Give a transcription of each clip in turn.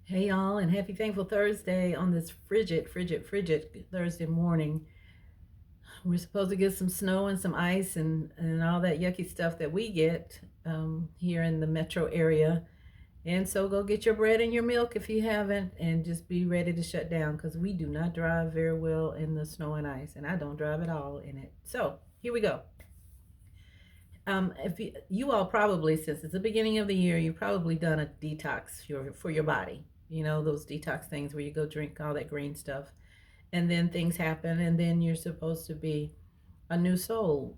Hey y'all, and happy Thankful Thursday on this frigid Thursday morning. We're supposed to get some snow and some ice and all that yucky stuff that we get here in the metro area. And so go get your bread and your milk if you haven't, and just be ready to shut down because we do not drive very well in the snow and ice, and I don't drive at all in it. So here we go. If you all probably, since it's the beginning of the year, you've probably done a detox for your body. You know, those detox things where you go drink all that green stuff, and then things happen, and then you're supposed to be a new soul.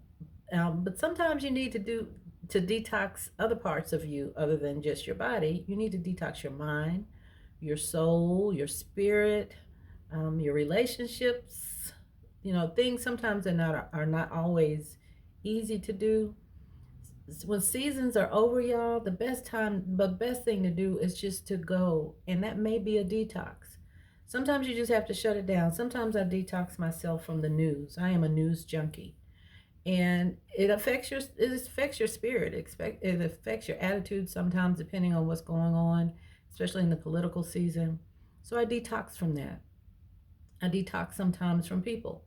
But sometimes you need to detox other parts of you other than just your body. You need to detox your mind, your soul, your spirit, your relationships. You know, things sometimes are not always easy to do. When seasons are over, y'all, the best thing to do is just to go, and that may be a detox. Sometimes you just have to shut it down. Sometimes I detox myself from the news. I am a news junkie, and it affects your spirit. It affects your attitude sometimes, depending on what's going on, especially in the political season. So I detox from that. I detox sometimes from people.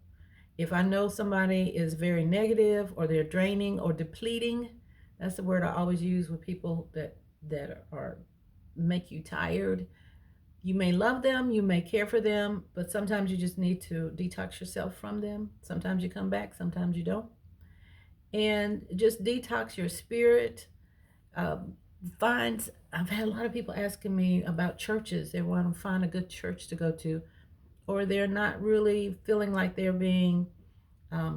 If I know somebody is very negative or they're draining or depleting, that's the word I always use with people that are make you tired. You may love them, you may care for them, but sometimes you just need to detox yourself from them. Sometimes you come back, sometimes you don't. And just detox your spirit. Um, I've had a lot of people asking me about churches. They want to find a good church to go to, or they're not really feeling like they're being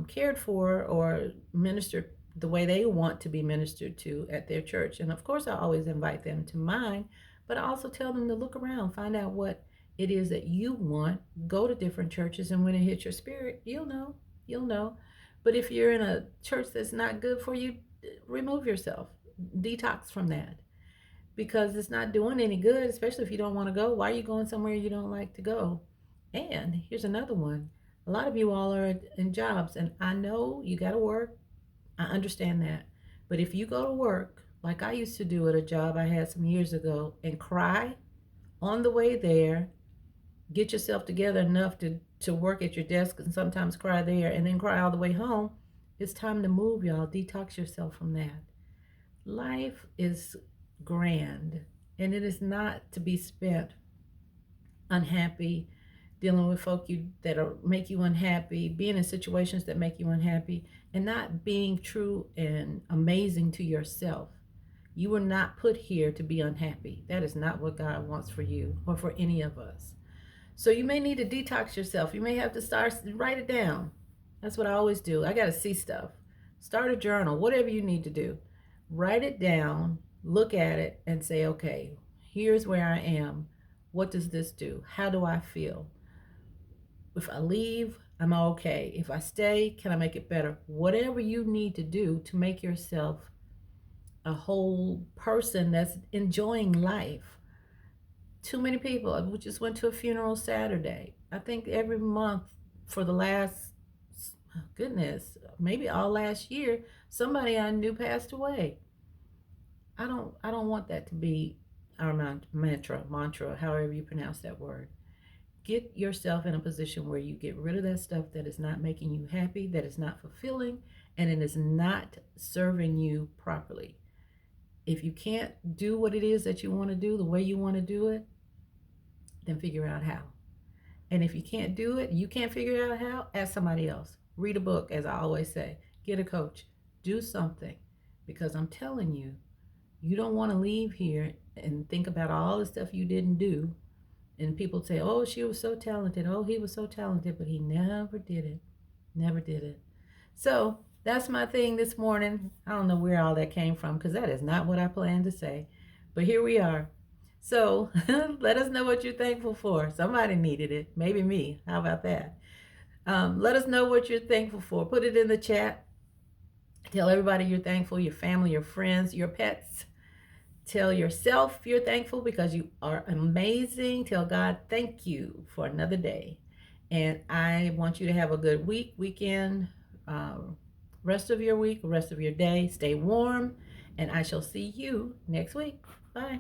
cared for or ministered the way they want to be ministered to at their church. And of course, I always invite them to mine, but I also tell them to look around, find out what it is that you want, go to different churches, and when it hits your spirit, you'll know. You'll know. But if you're in a church that's not good for you, remove yourself, detox from that because it's not doing any good, especially if you don't want to go. Why are you going somewhere you don't like to go? And here's another one. A lot of you all are in jobs, and I know you got to work. I understand that. But if you go to work, like I used to do at a job I had some years ago, and cry on the way there, get yourself together enough to work at your desk and sometimes cry there, and then cry all the way home, it's time to move, y'all. Detox yourself from that. Life is grand, and it is not to be spent unhappy, dealing with folk that are make you unhappy, being in situations that make you unhappy, and not being true and amazing to yourself. You were not put here to be unhappy. That is not what God wants for you or for any of us. So you may need to detox yourself. You may have to start write it down. That's what I always do. I got to see stuff. Start a journal, whatever you need to do. Write it down, look at it, and say, okay, here's where I am. What does this do? How do I feel? If I leave, I'm okay. If I stay, can I make it better? Whatever you need to do to make yourself a whole person that's enjoying life. Too many people. We just went to a funeral Saturday. I think every month for the last, goodness, maybe all last year, somebody I knew passed away. I don't want that to be our mantra, however you pronounce that word. Get yourself in a position where you get rid of that stuff that is not making you happy, that is not fulfilling, and it is not serving you properly. If you can't do what it is that you want to do the way you want to do it, then figure out how. And if you can't do it, you can't figure out how, ask somebody else. Read a book, as I always say. Get a coach. Do something. Because I'm telling you, you don't want to leave here and think about all the stuff you didn't do. And people say, oh, she was so talented. Oh, he was so talented, but he never did it. Never did it. So that's my thing this morning. I don't know where all that came from because that is not what I planned to say. But here we are. So let us know what you're thankful for. Somebody needed it. Maybe me. How about that? Let us know what you're thankful for. Put it in the chat. Tell everybody you're thankful, your family, your friends, your pets. Tell yourself you're thankful because you are amazing. Tell God thank you for another day. And I want you to have a good weekend, rest of your week, rest of your day. Stay warm, and I shall see you next week. Bye.